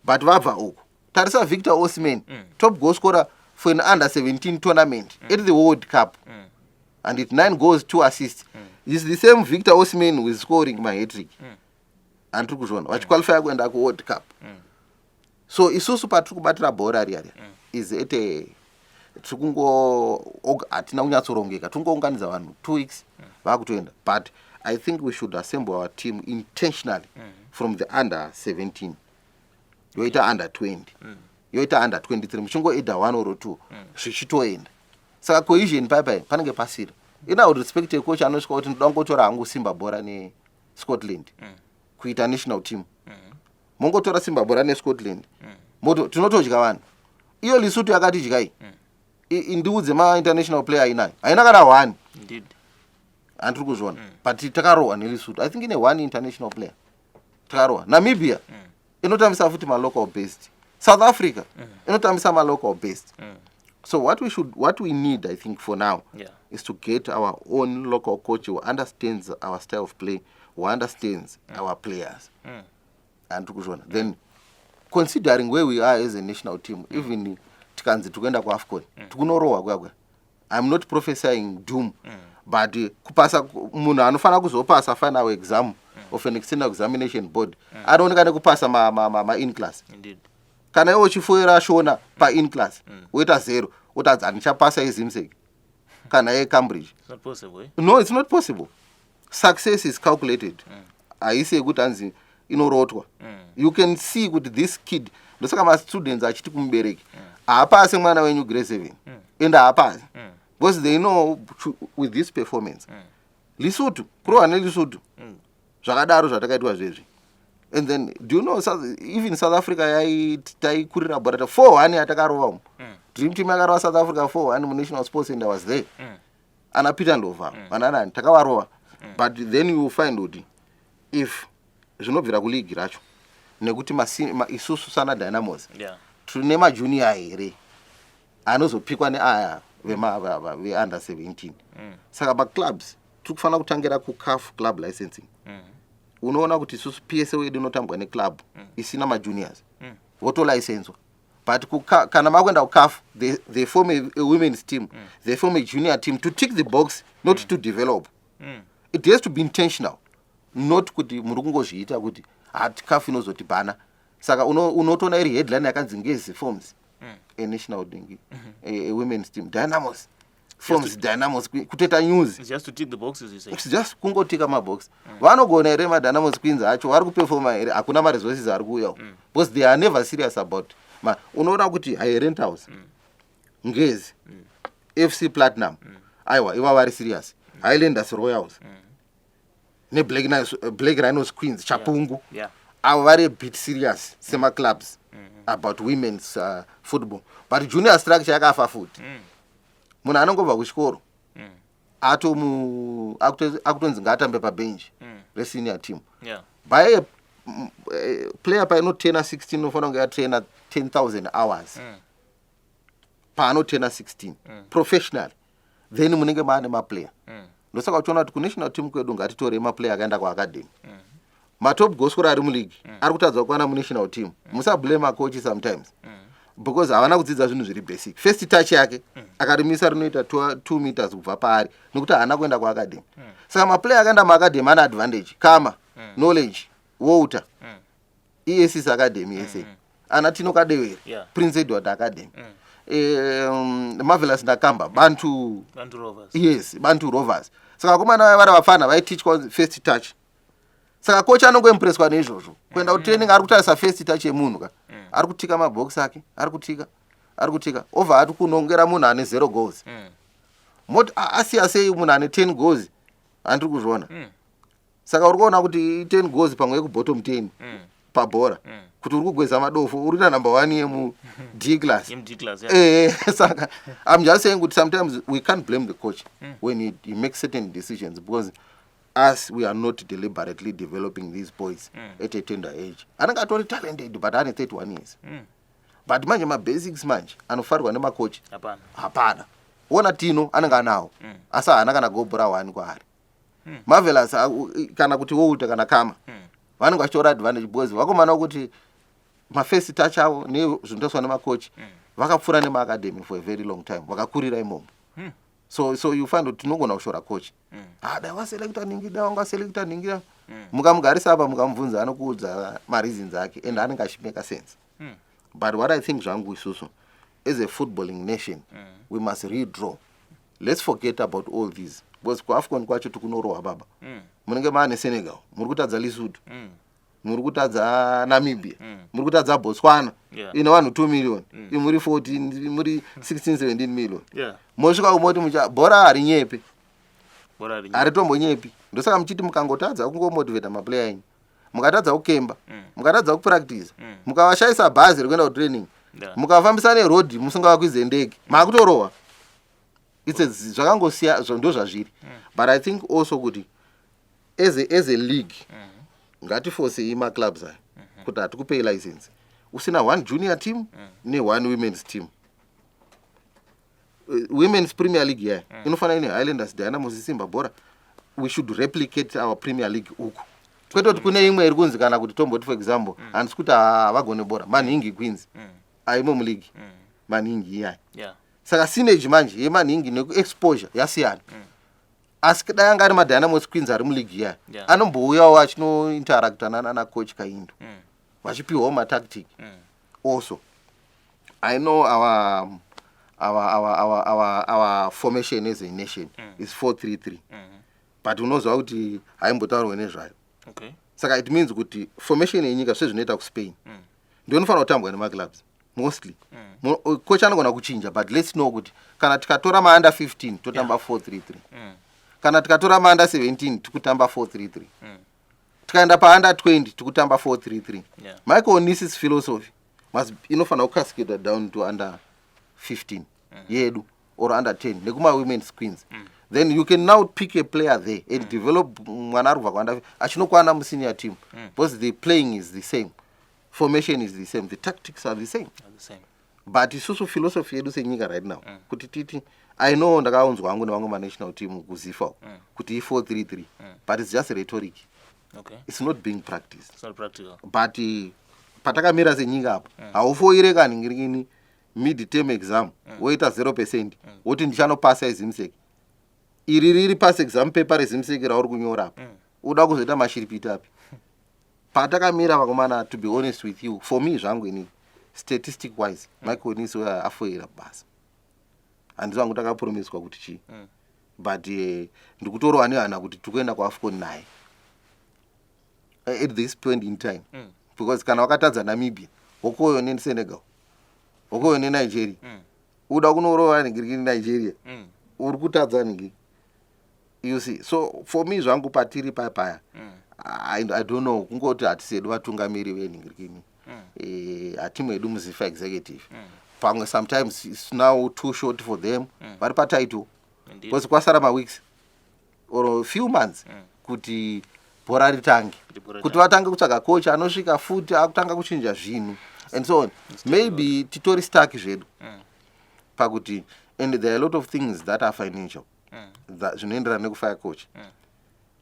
But vabva uku. Tarisa Victor Osimhen, top goal scorer for an under 17 tournament at the World Cup. And it 9 goals, 2 assists. It's the same Victor Osimhen who is scoring my hat-trick. And tukuzvona vachiqualify kuenda ku World Cup. So isusu patiri kubatira bhora riya is at a hatina kunyatsorongeka, tungounganidza vanhu 2 weeks vakutoenda. But I think we should assemble our team intentionally from the under 17 yoita under 20 yoita under 23 muchingoedha 1 or 2 zvichitoenda. Saka cohesion paipai panenge pasira. Ina respect coach anosvika kuti ndoda kungotora hangu Simba bhora neScotland kuita national team. Mongotora Simba bhora neScotland tinotodya vanhu. Iyo Lesotho yakatidyai indiudze ma-international player ainayo haina kana 1. Indeed. Andiri kuzviona. But takarohwa neLesotho. I think ine 1 international player takarohwa. Namibia inotambisa futi ma-local based. South Africa inotambisa ma-local based. So what we need, I think, for now is to get our own local coach who understands our style of play, who understands our players. And then considering where we are as a national team, even tikanzi tukaenda ku AFCON, tukunorowa kwakwe. I'm not prophesying doom, but kupasa munhu anofana kuzopasa final exam of an external examination board. Anoonekane kupasa ma in class. Indeed. Kana iwe uchifoira shona pa in class, woita 0, utadza andichapasa eZimsek. Kana eCambridge. It's not possible, eh? No, it's not possible. Success is calculated. Aisi kuti anzi inorotwa. You can see kuti this kid, ndosaka ma students achiti kumubereki, haapasi mwana wenyu grade 7. And haapasi. Because they know with this performance. Lesotho, kurowa neLesotho. Zvakadaro zvatakaitwa zvezvi. And then, do you know, even South Africa, taikurira bhora 4-1 atakarova. Dream team yakarova South Africa 4-1 muNational Sports Center was there. Ana Peter Ndova, manana takavarova. But then you will find kuti if zvinobvira kuleague racho nekuti isusu sana Dynamos. Tune majunior here anozopikwa neaya ve under 17. Saka ba clubs tukufana kutangira ku CAF club licensing. Unoona kuti isusu PSA wedu inotambwa neclub isina majuniors. Voto license. But kana makwenda ku CAF, they form a women's team. They form a junior team to tick the box, not to develop. It has to be intentional. Not kuti muri kungozviita kuti CAF inozotibana. Saka unotoona iri headline yakanzi ngezi forms a national dingi, a women's team. Dynamos forms Dynamos kuteta news. It's just to tick the boxes, you say. It's just kungotika mabox. Vanogona ere maDynamos queens acho vari kuperforma ere hakuna maresources ari kuuya. Because they are never serious about. Unoona kuti hai rent house. Ngezi. FC Platinum. Aiwa iva vari serious. Highlanders Royals. Ne Black Rhinos Queens Chapungu. Are very a bit serious sema clubs about women's football. But junior structure yakafa futhi. Munhu anongobva kuchikoro akutonzi ngaatambe pabench resenior team. By a player painotena 16 unofana kunge yatraina 10,000 hours paanotena 16 professional, then munenge maane maplayer. Ndosaka uchiona kuti kunational team kwedu ngatitore maplayer akaenda kuacademy. Matop goal scorer ari muleague ari kutadza kukwana munational team. Musa blame coach sometimes. Because havana kudzidza zvinhu zviri basic. First touch yake akarimisa rinoita 2 meters kubva paari nokuti haana kuenda kuacademy. Saka maplayer akaenda muacademy ane advantage kama knowledge water ESS academy yese ana Tino Kadewere Prince Edward academy Marvelous Nakamba Bantu Rovers. Yes, Bantu Rovers. Saka kumana vari vafana vaiteach first touch. Saka coach anongoimpresswa neizvozvo kuenda kutraining ari kutarisa first touch yemunhu ka ari kutika mabox ake ari kutika over ati kunongera munhu ane 0 goals moti asiya sei munhu ane 10 goals andiri kuzviona. Saka uri kuona kuti 10 goals pamwe yekubottom 10 pabhora kuti uri kugweza madofo uri na number 1 yemu D class. Saka I'm just saying kuti sometimes we can't blame the coach when he makes certain decisions, because us, we are not deliberately developing these boys at a tender age. Ananga atori talented but ane 31 years. But manje ma basics manje anofarwa nema coach. Hapana. Ona Tino ananga nawo. Asa ananga go bora 1 kwaari. Marvelous kana kuti wo uta kana kama. Vanenge vachitora advantage boys vakomana kuti ma first touch awo ne zvindoswa nema coach vakapfura nema academy for a very long time. Vakakurira imomo. So you find that tinogona kushora coach. Da waselecta ningira wanga selecta ningira. Mukamugarisa apa mukamubvunza anokuudza ma reasons ake and anenge achimake sense. But what I think zvangu isusu as a footballing nation we must redraw. Let's forget about all these. Because ku AFCON kwacho tukunorowa baba. Munenge maane Senegal, muri kutadza Lesotho. Muri kutadza Namibia. Muri kutadza Botswana. Ine vanhu 2 million. Muri 14, muri 16, 17 million. Mosvika kumoti mucha bhora hari nyepe. Hari tombo nyepe. Ndosaka muchiti mukangotadza kungomotivate maplayer enyu. Mukatadza kukemba, mukatadza kupractice, mukavashaisa bhazi rekuenda kutraining. Mukafambisa neroad musingavakwize ndege. Makutorowa. Zvakangosiya ndo zvazviri. But I think also kuti as a league ngatiforce ima clubs aya kuti hatikupei license. Usina 1 junior team ne 1 women's team. Women's Premier League inofana ine Highlanders, Dynamos, Zimbabwe. we should replicate our Premier League uku. Kwete kuti kune imwe iri kunzi kana kuti tomboti for example handisi kuti havagone bora manhingi Queens aimo muleague manhingi iyai saka sineji manje yemanhingi neexposure yasiyana asi dai anga ari maDynamos Queens ari muleague iyai anombouyawo achinointeracta nana coach Kaindo vachipiwawo matactic also. I know our formation as a nation is 4-3-3 but unozwa kuti haimbotaurwe nezvayo. Okay. Saka it means kuti formation yenyika sezvinoita kuSpain ndio inofanira kutambwa nemaclubs mostly. Coach anogona kuchinja but let's know kuti kana tikatora maunda 15 totamba 4-3-3 kana tikatora maunda 17 tikutamba 4-3-3 tikaenda paunda 20 tikutamba 4-3-3. Michael Nis's philosophy inofanira kukascade down to under 15 yedu or under 10 nekuma women's Queens. Then you can now pick a player there and develop mwana arubva kwanda achinokwana mu senior team because the playing is the same, formation is the same, the tactics are the same. But isusu philosophy yedu senyika right now kuti titi I know ndakaunzwa hangu nevamwe ma national team kuzifa kuti 4-3-3 but it's just rhetoric. Okay. It's not being practiced. It's not practical. But patakamira senyika apa haufoire kaningirikini mid term exam woita 0% woti ndichanopasa izimseki iri pass exam paper rezimseki rauri kunyora apa uda kuzoita mashiripiti api patakamira vakomana. To be honest with you, for me zvangu ini statistic wise Michael Niso afoira basa handizvo vangu takapromiswa kuti chi but ndikutorwa nehana kuti tikuenda kuAFCON naye at this point in time because kana wakatadza Namibia wokoyo neSenegal wokoyo neNigeria uda kunorova ningirikini Nigeria uri kutadza ningi. You see, so for me zvangu patiri paya I don't know kungoti hatisedu vatungamiri veningirikini hatimu yedu muzifa executive pamwe sometimes it's now too short for them vari pataito because kwasara maweeks or a few months kuti bhora ritange kuti vatange kutsvaga coach anosvika futi akutanga kuchinja zvinhu and so on. Maybe titori stuck zvedu pakuti and there are a lot of things that are financial zvinoenderana nekufaya coach.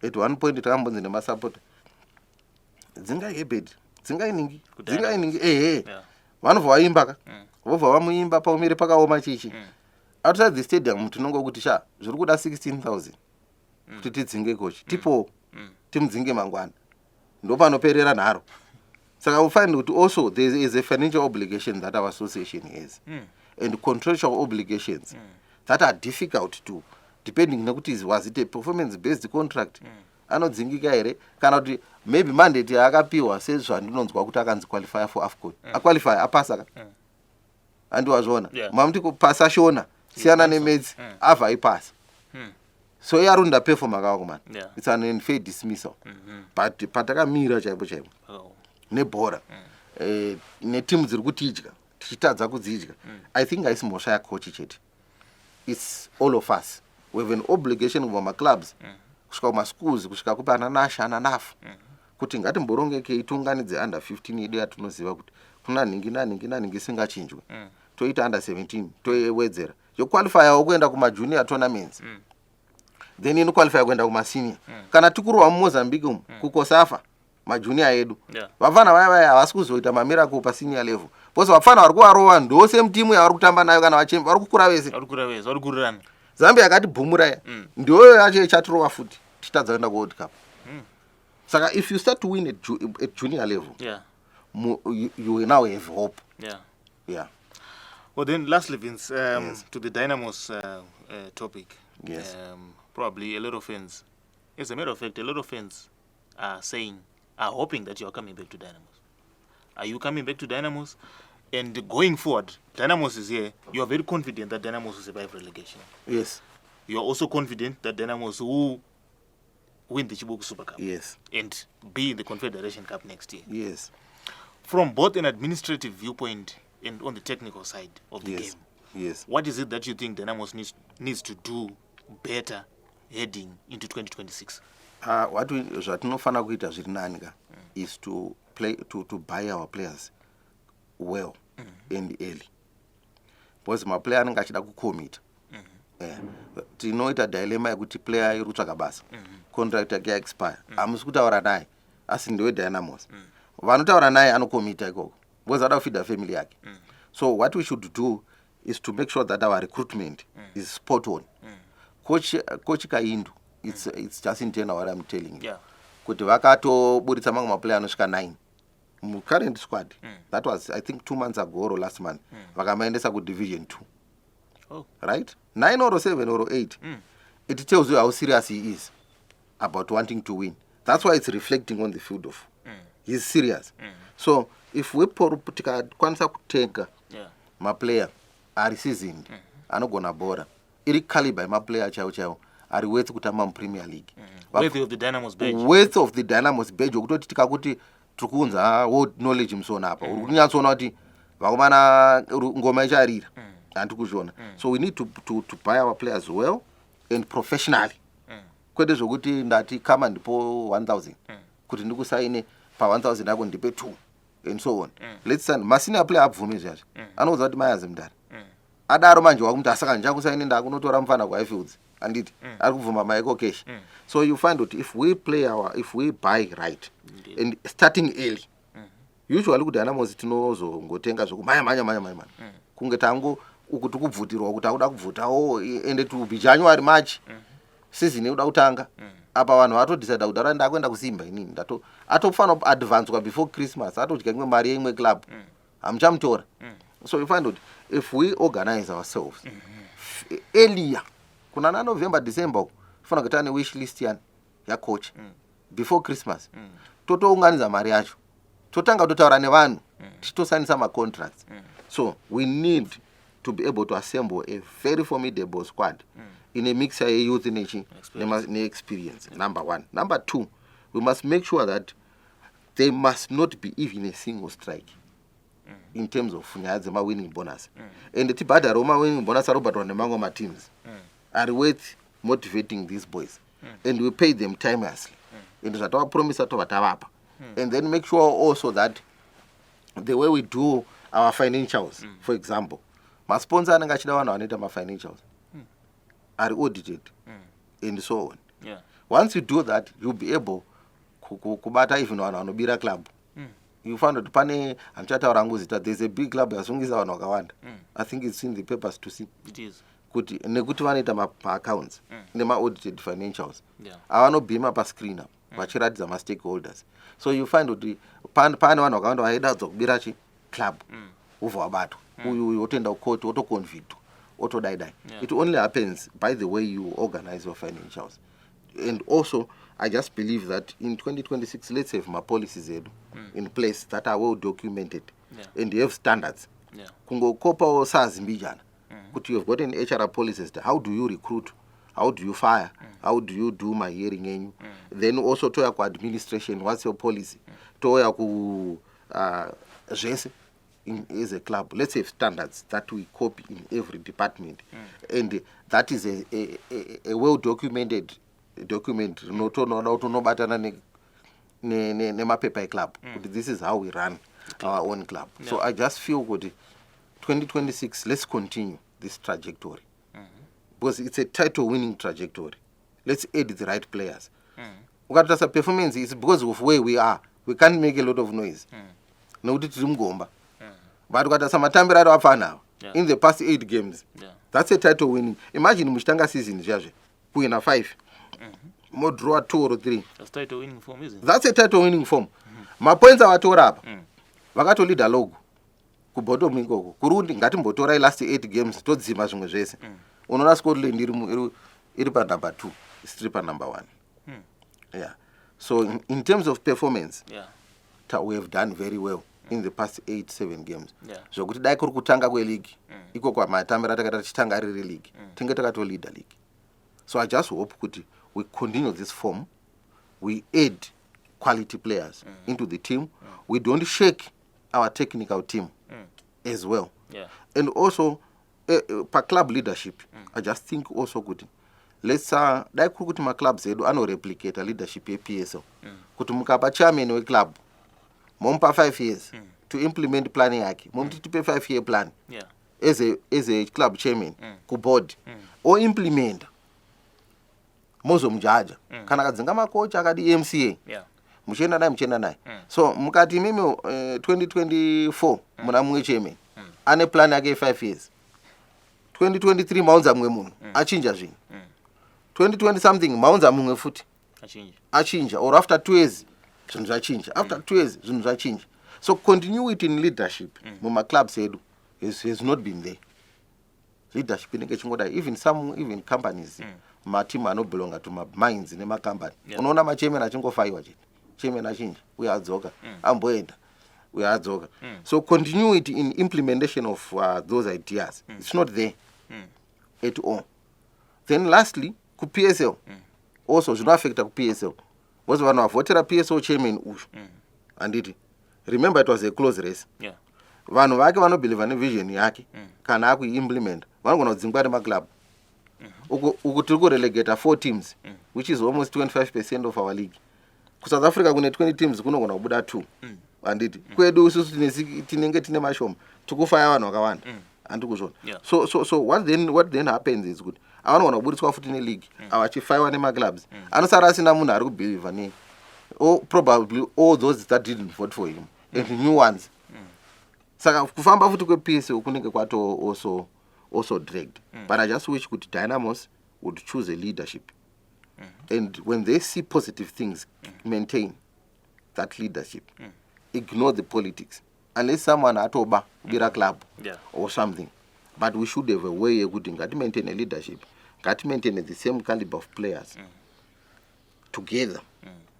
At one point takambonzi nemasupporter dzingaibhedhi dzingainingi vanobva vaimba ka vobva vamuimba paumire pakaoma chichi outside the stadium tinongokuti sha zviri kuda 16,000 kuti tidzinge coach tipo timudzinge mangwana ndopanoperera nharo. Saka we find that also there is a financial obligation that our association has and contractual obligations that are difficult to depending nekuti was it a performance based contract anodzingika here kana kuti maybe mandate akapiwa sezvandinonzwa kuti akanzi qualify for AFCON aqualify apasa ka andiwazvona mamuti kupasa shona siyana nemedzi avha ipasa so yarunda performa kawo man it's an unfair dismissal but patakamira chaipo nebhora netimu dziri kutidya tichitadza kudzidya I think haisi mhosva yakochi chete, it's all of us. We have an obligation over my clubs kusvika kumaschools kusvika kupa ananasha ananafu kuti ngatimborongeke itunganidze under 15 yedu yatinoziva kuti kuna ningi isingachinjwe toita under 17 toiwedzera yoqualifyawo kuenda kumajunior tournaments then inoqualifya kuenda kumasenior kana tikurwa muMozambique umu kukosafa majunior edu vafana vaya havasi kuzoita mamiracle pasenior level because vafana vari kuvarova ndose mutimu yavari kutamba nayo kana vachemba vari kukura vese vari kurirana. Zambia yakati bhumuraya ndiyo yacho ichatirova futi tichitadza kuenda kuworld cup. Saka if you start to win at junior level you now have hope. Well then lastly Vince, to the Dynamos topic. Probably a lot of fans, as a matter of fact, a lot of fans are hoping that you are coming back to Dynamos. Are you coming back to Dynamos? And going forward, Dynamos is here. You are very confident that Dynamos will survive relegation. Yes. You are also confident that Dynamos will win the Chibuku Super Cup. Yes. And be in the Confederation Cup next year. Yes. From both an administrative viewpoint and on the technical side of the game. Yes. What is it that you think Dynamos needs to do better heading into 2026? What zvatinofana kuita zviri nani is to buy our players well and early, because maplayer anenge achida kucommit tinoita dilemma yekuti player iri kutsvaga basa contract yake yaexpire hamusi kutaura naye asi ndiwe Dynamos vanotaura naye anokomita ikoko because ada kufeeda family yake so what we should do is to make sure that our recruitment is spot on. Coach Kaindu, it's just internal what I'm telling you. Kuti vakatoburitsa mamwe maplayer anosvika 9 current squad. That was I think 2 months ago or last month. Vakamaendesa ku division 2. Right? 9 or 7 or 8. It tells you how serious he is about wanting to win. That's why it's reflecting on the field of. He's serious. So if we tikakwanisa kutenga maplayer ari seasoned anogona bora iri caliber yemaplayer chaiwo ari worth kutamba mupremier league worth of the Dynamos badge worth of the Dynamos badge wokutoti tikakuti tiri kuunza world knowledge musona apa uri kunyatsoona kuti vakomana ngoma icharira handikuzviona so we need to buy our players well and professionally kwete zvokuti ndati kama ndipo 1000 kuti ndikusaine pa 1000 yako ndipe 2 and so on. Let's say masina player abvume zvazvo anoudza kuti mayazi mudari adaro manje wakumti asaka njakusaine ndakunotora mfana kwa Highfields anditi ari kubvuma maiko cash so you find that if we buy right and starting early usually kuti Dynamos tinozongotenga zvokumanya kunge tangu ukuti kubvutirwa kuti akuda kubvutawo ende to be January March season inoda kutanga apa vanhu vatodecide kuti ndaenda kuenda kusimba inini atofana advance kwa before Christmas atodya imwe mari yeimwe club hamuchamutora so you find that if we organize ourselves earlier kuna November December kufana kuita ne wish list ya coach before Christmas totounganidza mari yacho totanga totaura nevanhu titosanisa ma contracts so we need to be able to assemble a very formidable squad in a mixture of youth and experience. Number 1. Number 2, we must make sure that there must not be even a single strike in terms of Nyadzema winning bonus. And the Tibada Roma winning bonus are about on the Mango teams are worth motivating these boys. And we pay them timelessly. And that our promise to Watawapa. And then make sure also that the way we do our financials, for example, my sponsor and my financials are audited and so on. Once you do that, you'll be able kubata even on Bira club. You found that pane amchata oranguzita there's a big club yasungisa vanhu vakawanda. I think it's in the papers to see. It is. Kuti nekuti vanoita ma accounts nema audited financials. Avanobhima pa screen up vachiratidza ma stakeholders. So you find kuti pane vanhu vakawanda vaida kubira chi club uvo wabatwa. Uyu otenda court otoconvict. It only happens by the way you organize your financials. And also, I just believe that in 2026, let's have my policies in place that are well documented and you have standards. Kungo kopa o sazimbijana. But you have got an HR policies. How do you recruit? How do you fire? How do you do my hearing? Then also to your administration, what's your policy? To your as a club, let's have standards that we copy in every department, and that is a well documented document. No batana ne mapepa club. This is how we run our own club. So I just feel good. 2026, let's continue this trajectory because it's a title-winning trajectory. Let's add the right players. What does a performance is because of where we are. We can't make a lot of noise. No, but what are in the past 8 games? That's a title winning. Imagine Mushtanga season, we win 5. More draw 2 or 3. That's title winning form, isn't it? That's a title winning form. My points are tore up. Vakato lead a logo. Kuboto mingo. Kurundi ngatimbotora last 8 games. Todzima zvimwe zvese. Unoona Scotland iri pa number 2. Stripper number 1. Yeah. So in terms of performance, we have done very well in the past 8-7 games. Zvokuti dai kuri kutanga kwe league. Iko kwa matambira takata chitanga riri league. Tinge takato lead the league. So I just hope kuti we continue this form. We add quality players into the team. We don't shake our technical team as well. And also, per club leadership, I just think also good. Let's dai kuri kuti ma clubs edu ano replicate a leadership ya PSL. Kuti mukapa chairman we club mompa 5 years to implement planning yake. Momti tipe 5-year plan. as a club chairman ku board o implement mozomjaja kana kadzinga makocha akati MCA muchienda naye so mukati mimi 2024 muna mumwe chairman ane plan yake 5 years 2023 maunza mumwe munhu achinja zvinhu 2020 something maunza mumwe futi achinja or after 2 years zvinhu zvachinja after 2 years zvinhu zvachinja so continuity in leadership muma clubs edu has not been there. Leadership inenge chingodai even companies matimu anobelonga to mines nemacompany unoona machairman achingofaiwa chete chairman achinja uye adzoka amboenda uye adzoka so continuity in implementation of those ideas it's not there at all. Then lastly ku PSL also zvinoaffecta ku PSL because vanhu vavhotera PSL chairman uyu anditi remember it was a close race vanhu vake vanobheliva nevision yake kana akuiimplement vanogona kudzingwa nemaclub uku tiri kurelegata 4 teams which is almost 25% of our league. Ku-South Africa kune 20 teams kunogona kubuda 2 anditi kwedu isusu tinenge tine mashoma tikufaya vanhu vakawanda andikuzvona so what then happens is kuti avanogona kubudiswa futi neleague avachifaiwa nemaclubs anosara asina munhu ari kubheliva ne or probably all those that didn't vote for him and new ones saka kufamba futi kwePSL kunenge kwato also dragged but I just wish kuti Dynamos would choose a leadership and when they see positive things maintain that leadership ignore the politics unless someone atoba kubira club or something but we should have a way yekuti ngati maintain a leadership ngati maintain the same caliber of players together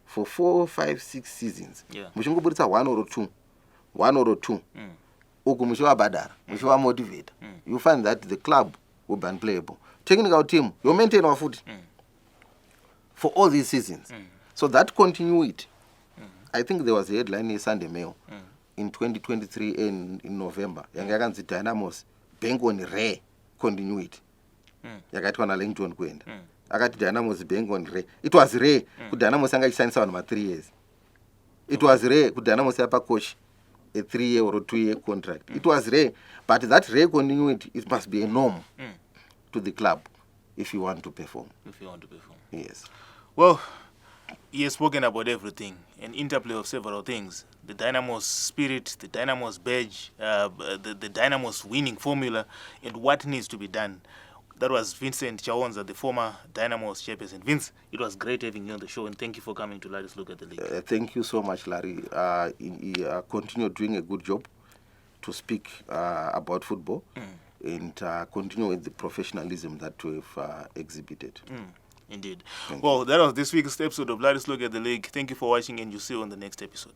for 4, 5, 6 seasons muchingobudisa 1 or 2 uku muchivabhadhara muchivamotivate you find that the club will be unplayable. Technical team you maintain our foot for all these seasons so that continuity I think there was a headline in Sunday Mail in 2023 in November yanga yakanzi Dynamos bank on rare continuity yakaitwa naLangton kuenda akati Dynamos bank on rare it was rare kuti Dynamos anga ichisainisa vanhu 3 years it was rare kuti Dynamos yapa coach a 3-year or a 2-year contract it was rare but that rare continuity it must be a norm to the club if you want to perform yes. Well, he has spoken about everything, an interplay of several things. The Dynamos spirit, the Dynamos badge, the Dynamos winning formula, and what needs to be done. That was Vincent Chawonza, the former Dynamos chairperson. Vince, it was great having you on the show, and thank you for coming to let us look at the league. Thank you so much, Larry. He continue doing a good job to speak about football and continue with the professionalism that we've exhibited. Indeed. Well, that was this week's episode of Let Us Look at the League. Thank you for watching, and you'll see you on the next episode.